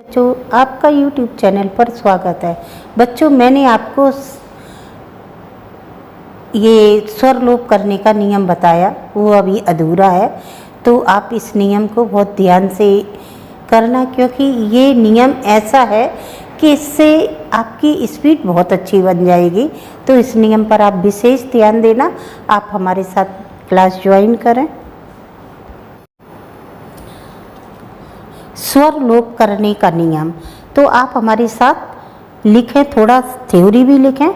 बच्चों, आपका YouTube channel पर स्वागत है। बच्चों, मैंने आपको ये स्वर लोप करने का नियम बताया, वो अभी अधूरा है, तो आप इस नियम को बहुत ध्यान से करना, क्योंकि ये नियम ऐसा है कि इससे आपकी स्पीड बहुत अच्छी बन जाएगी। तो इस नियम पर आप विशेष ध्यान देना। आप हमारे साथ क्लास ज्वाइन करें। स्वर लोप करने का नियम, तो आप हमारे साथ लिखें, थोड़ा थ्योरी भी लिखें।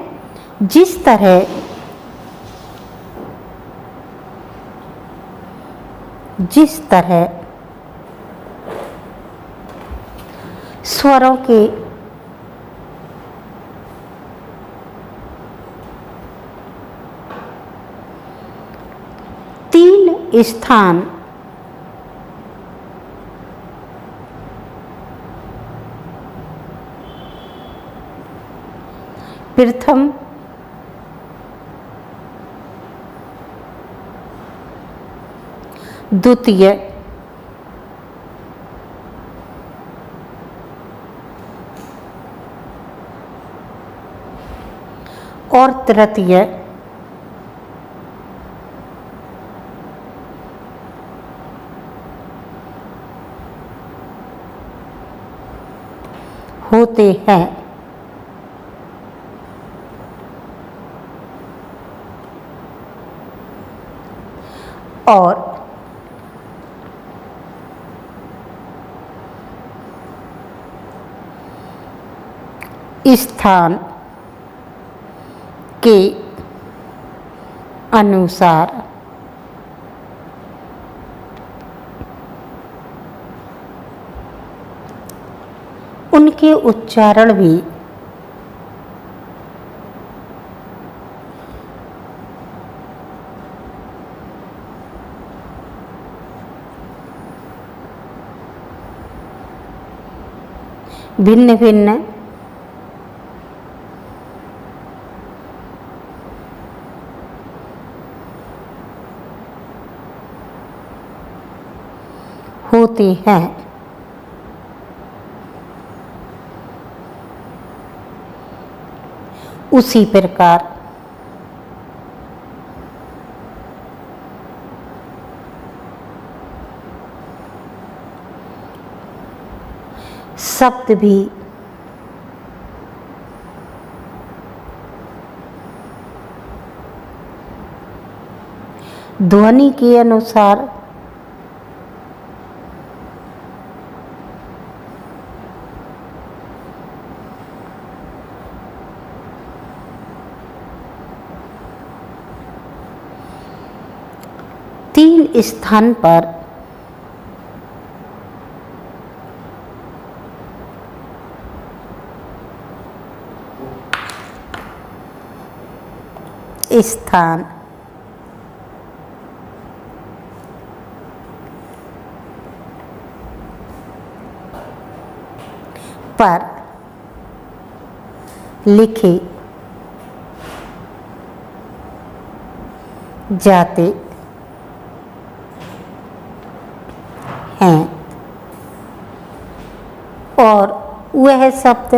जिस तरह स्वरों के तीन स्थान प्रथम, द्वितीय और तृतीय होते हैं। और स्थान के अनुसार उनके उच्चारण भी भिन्न भिन्न होते हैं। उसी प्रकार शब्द भी ध्वनि के अनुसार तीन स्थान पर स्थान पर लिखे जाते हैं और वह शब्द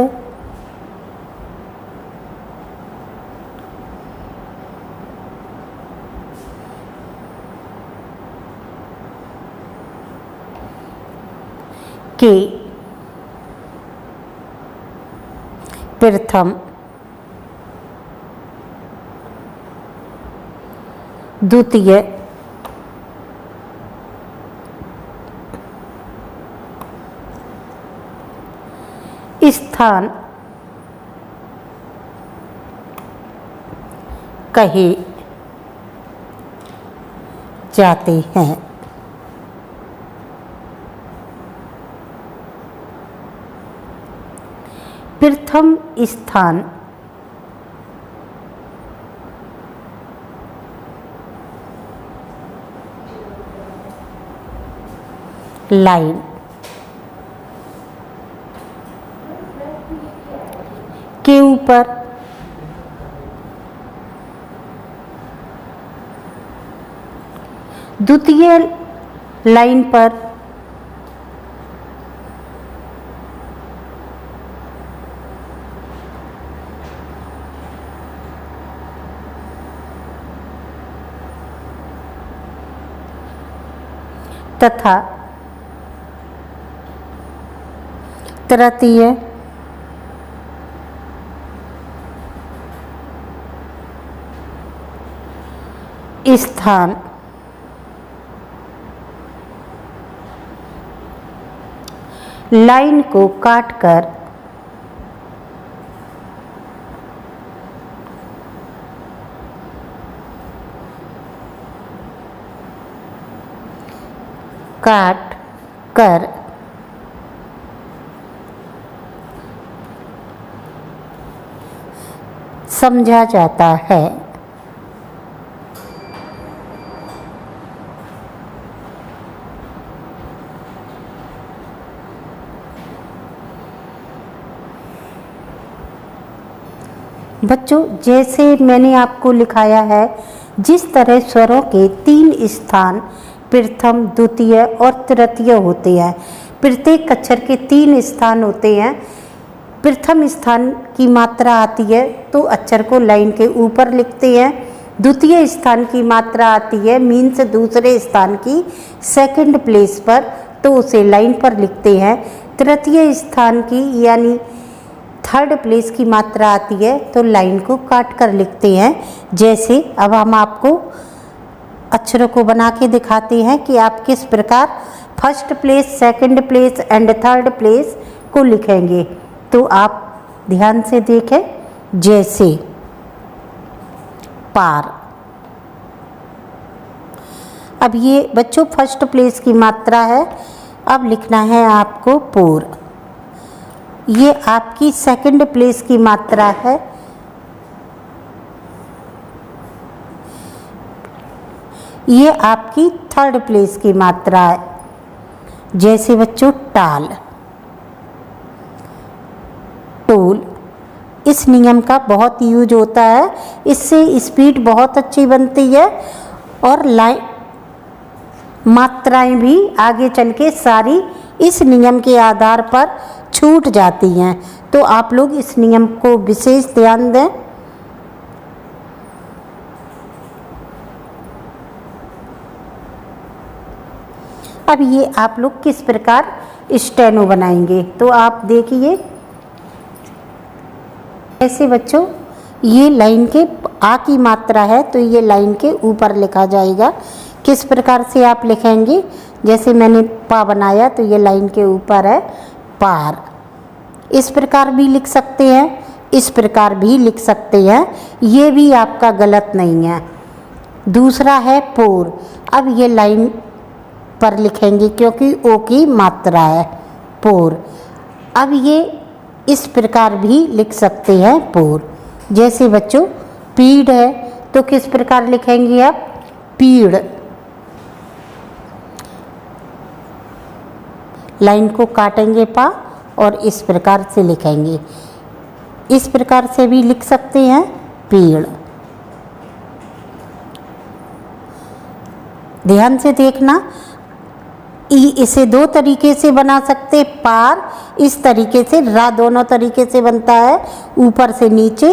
के प्रथम, द्वितीय स्थान कहे जाते हैं। प्रथम स्थान लाइन के ऊपर द्वितीय लाइन पर तथा तृतीय स्थान लाइन को काटकर समझा जाता है। बच्चों, जैसे मैंने आपको लिखाया है, जिस तरह स्वरों के 3 स्थान प्रथम, द्वितीय और तृतीय होते हैं। प्रत्येक अक्षर के 3 स्थान होते हैं। प्रथम स्थान की मात्रा आती है तो अक्षर को लाइन के ऊपर लिखते हैं। द्वितीय स्थान की मात्रा आती है मीन्स दूसरे स्थान की सेकंड प्लेस पर, तो उसे लाइन पर लिखते हैं। तृतीय स्थान की यानी थर्ड प्लेस की मात्रा आती है तो लाइन को काट कर लिखते हैं। जैसे अब हम आपको अक्षरों को बना के दिखाते हैं कि आप किस प्रकार first place, second place and third place को लिखेंगे। तो आप ध्यान से देखें, जैसे पार। अब ये बच्चों फर्स्ट प्लेस की मात्रा है। अब लिखना है आपको पूर। ये आपकी सेकंड प्लेस की मात्रा है। ये आपकी थर्ड प्लेस की मात्रा है। जैसे बच्चों टाल, टोल। इस नियम का बहुत यूज होता है, इससे स्पीड बहुत अच्छी बनती है और लाइन मात्राएं भी आगे चल के सारी इस नियम के आधार पर छूट जाती हैं। तो आप लोग इस नियम को विशेष ध्यान दें। अब ये आप लोग किस प्रकार स्टेनो बनाएंगे, तो आप देखिए। ऐसे बच्चों ये लाइन के आ की मात्रा है तो ये लाइन के ऊपर लिखा जाएगा। किस प्रकार से आप लिखेंगे, जैसे मैंने पा बनाया तो ये लाइन के ऊपर है पार। इस प्रकार भी लिख सकते हैं, इस प्रकार भी लिख सकते हैं, ये भी आपका गलत नहीं है। दूसरा है पोर। अब ये लाइन पर लिखेंगे क्योंकि ओ की मात्रा है पोर। अब ये इस प्रकार भी लिख सकते हैं पोर। जैसे बच्चों पीड़ है तो किस प्रकार लिखेंगे आप, पीड़। लाइन को काटेंगे पा और इस प्रकार से लिखेंगे। इस प्रकार से भी लिख सकते हैं पेड़। ध्यान से देखना, इसे 2 तरीके से बना सकते। पार इस तरीके से, रा दोनों तरीके से बनता है, ऊपर से नीचे,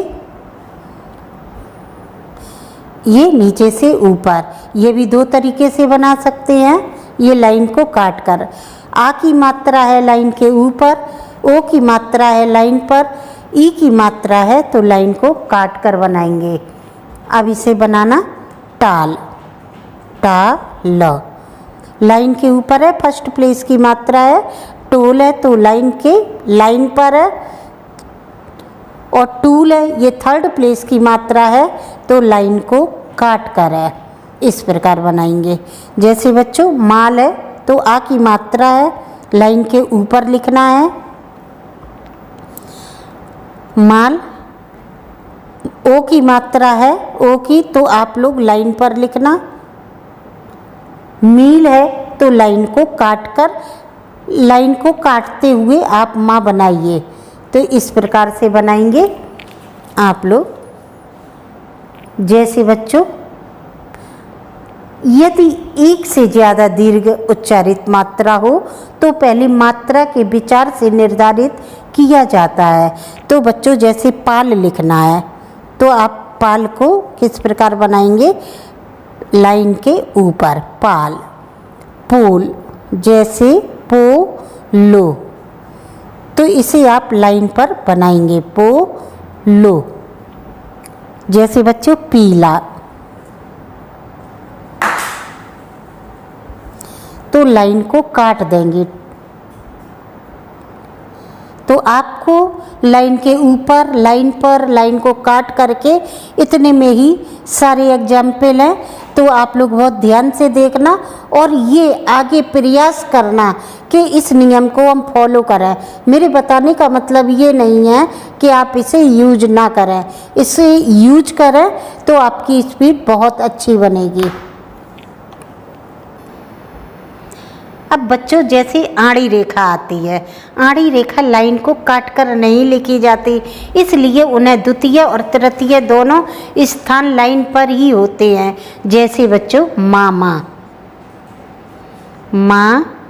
ये नीचे से ऊपर। ये भी 2 तरीके से बना सकते हैं, ये लाइन को काट कर। आ की मात्रा है लाइन के ऊपर, ओ की मात्रा है लाइन पर, ई की मात्रा है तो लाइन को काट कर बनाएंगे। अब इसे बनाना टाल, टा ल। लाइन के ऊपर है, फर्स्ट प्लेस की मात्रा है। टोल है तो लाइन पर है, और टूल है ये थर्ड प्लेस की मात्रा है तो लाइन को काट कर है। इस प्रकार बनाएंगे। जैसे बच्चों माल है तो आ की मात्रा है, लाइन के ऊपर लिखना है माल। ओ की मात्रा है, ओ की तो आप लोग लाइन पर लिखना। मील है तो लाइन को काट कर, लाइन को काटते हुए आप माँ बनाइए। तो इस प्रकार से बनाएंगे आप लोग। जैसे बच्चों यदि एक से ज़्यादा दीर्घ उच्चारित मात्रा हो तो पहले मात्रा के विचार से निर्धारित किया जाता है। तो बच्चों जैसे पाल लिखना है तो आप पाल को किस प्रकार बनाएंगे, लाइन के ऊपर पाल। पोल, जैसे पोलो, तो इसे आप लाइन पर बनाएंगे पोलो। जैसे बच्चों पीला, तो लाइन को काट देंगे। तो आपको लाइन के ऊपर, लाइन पर, लाइन को काट करके इतने में ही सारे एग्जाम्पल हैं। तो आप लोग बहुत ध्यान से देखना और ये आगे प्रयास करना कि इस नियम को हम फॉलो करें। मेरे बताने का मतलब ये नहीं है कि आप इसे यूज ना करें, इसे यूज करें तो आपकी स्पीड बहुत अच्छी बनेगी। अब बच्चों जैसे आड़ी रेखा आती है, आड़ी रेखा लाइन को काटकर नहीं लिखी जाती, इसलिए उन्हें द्वितीय और तृतीय दोनों स्थान लाइन पर ही होते हैं। जैसे बच्चों मामा,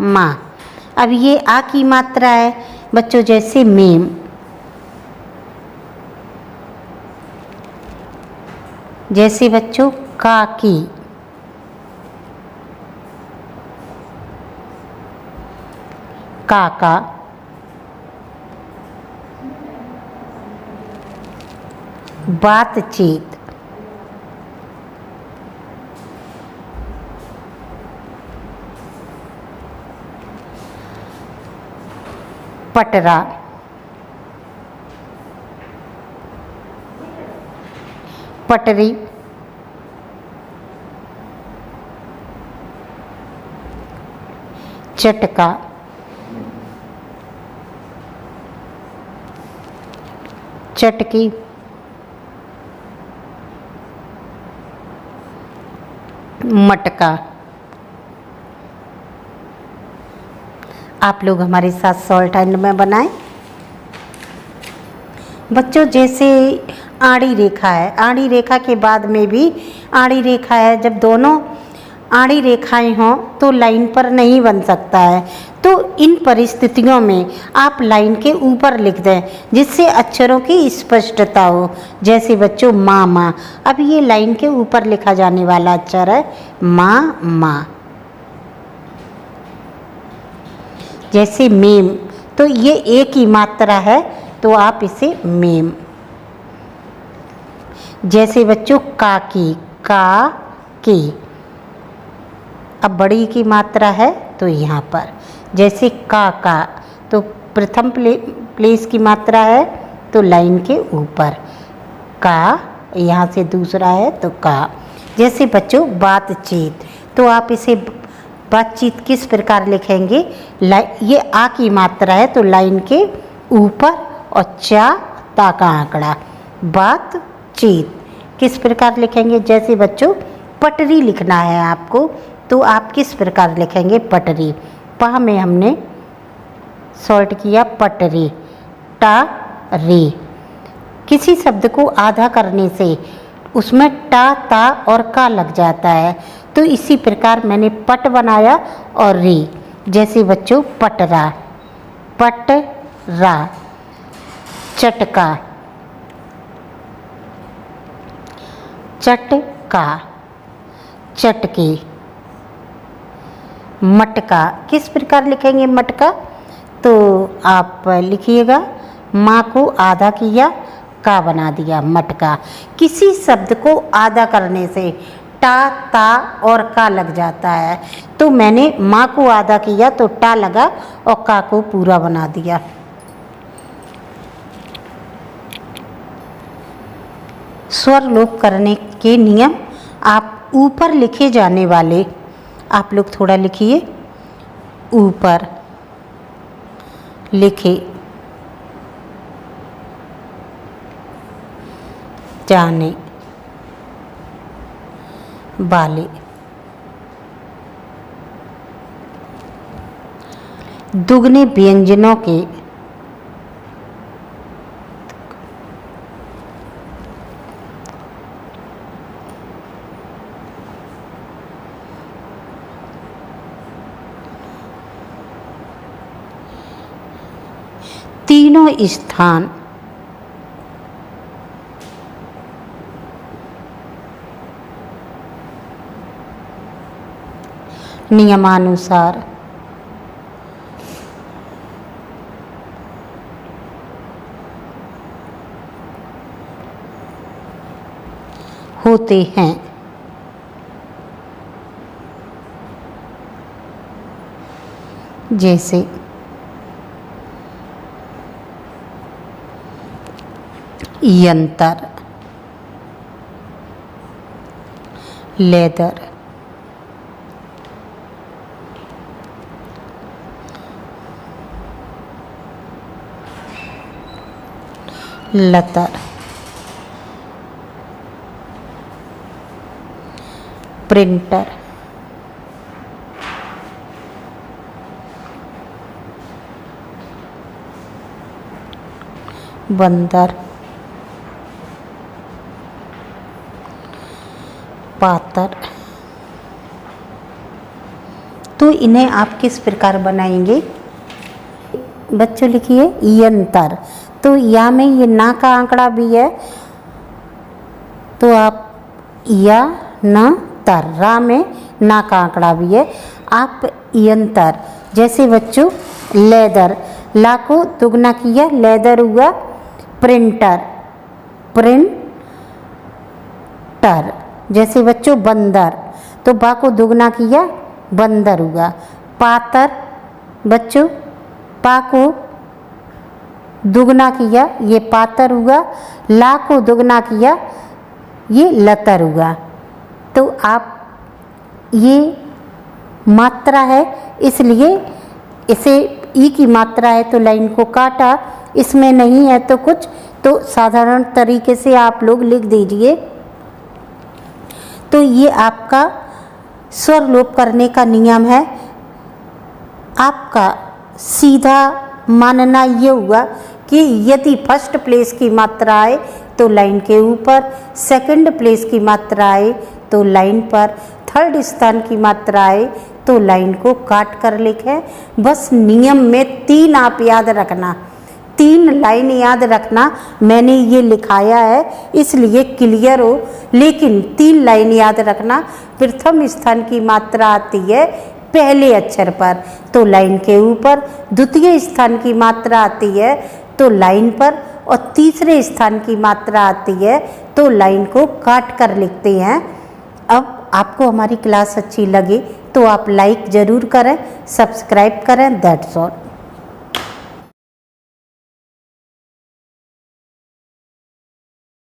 माँ। अब ये आ की मात्रा है बच्चों, जैसे मेम, जैसे बच्चों काकी, काका, बातचीत, पटरा, पटरी, चटका, चटकी, मटका। आप लोग हमारे साथ शॉर्ट हैंड में बनाएं। बच्चों जैसे आड़ी रेखा है, आड़ी रेखा के बाद में भी आड़ी रेखा है, जब दोनों आड़ी रेखाएं हों तो लाइन पर नहीं बन सकता है। तो इन परिस्थितियों में आप लाइन के ऊपर लिख दें जिससे अक्षरों की स्पष्टता हो। जैसे बच्चों माँ, अब ये लाइन के ऊपर लिखा जाने वाला अक्षर है माँ। जैसे मेम, तो ये एक ही मात्रा है तो आप इसे मेम। जैसे बच्चों काकी, काकी, अब बड़ी की मात्रा है तो यहाँ पर। जैसे काका, तो प्रथम प्लेस की मात्रा है तो लाइन के ऊपर, का, यहाँ से दूसरा है तो का। जैसे बच्चों बातचीत, तो आप इसे बातचीत किस प्रकार लिखेंगे, ये आ की मात्रा है तो लाइन के ऊपर और ता का आंकड़ा, बातचीत किस प्रकार लिखेंगे। जैसे बच्चों पटरी लिखना है आपको, तो आप किस प्रकार लिखेंगे पटरी, पा में हमने शॉर्ट किया पटरी, टा री। किसी शब्द को आधा करने से उसमें टा, ता और का लग जाता है, तो इसी प्रकार मैंने पट बनाया और री। जैसे बच्चों पटरा, पटरा, चटका, चटका, चटकी, मटका किस प्रकार लिखेंगे मटका, तो आप लिखिएगा माँ को आधा किया, का बना दिया मटका। किसी शब्द को आधा करने से टा, ता और का लग जाता है, तो मैंने माँ को आधा किया तो टा लगा और का को पूरा बना दिया। स्वर लोप करने के नियम, आप ऊपर लिखे जाने वाले, आप लोग थोड़ा लिखिए, ऊपर लिखे जाने वाले दुगने व्यंजनों के तीनों स्थान नियमानुसार होते हैं। जैसे यंत्र, लेदर, लतर, प्रिंटर, बंदर, पातर। तो इन्हें आप किस प्रकार बनाएंगे? बच्चों लिखिए यंत्र। तो या में ये ना का आंकड़ा भी है, तो आप या न तर, रा में ना का आंकड़ा भी है, आप यंत्र। जैसे बच्चों लेदर, ला को दुगना किया लेदर हुआ, प्रिंटर, प्रिंटर। जैसे बच्चों बंदर, तो बा को दुगना किया बंदर हुआ। पातर, बच्चों पा को दुगना किया ये पातर हुआ, ला को दुगना किया ये लतर हुआ। तो आप ये मात्रा है, इसलिए इसे ई की मात्रा है तो लाइन को काटा, इसमें नहीं है तो कुछ, तो साधारण तरीके से आप लोग लिख दीजिए। तो ये आपका स्वर लोप करने का नियम है। आपका सीधा मानना ये हुआ कि यदि फर्स्ट प्लेस की मात्रा आए तो लाइन के ऊपर, सेकंड प्लेस की मात्रा आए तो लाइन पर, थर्ड स्थान की मात्रा आए तो लाइन को काट कर लिखें। बस नियम में 3 आप याद रखना, 3 लाइन याद रखना। मैंने ये लिखाया है इसलिए क्लियर हो, लेकिन 3 लाइन याद रखना। प्रथम स्थान की मात्रा आती है पहले अक्षर पर तो लाइन के ऊपर, द्वितीय स्थान की मात्रा आती है तो लाइन पर, और तीसरे स्थान की मात्रा आती है तो लाइन को काट कर लिखते हैं। अब आपको हमारी क्लास अच्छी लगे तो आप लाइक ज़रूर करें, सब्सक्राइब करें। That's all.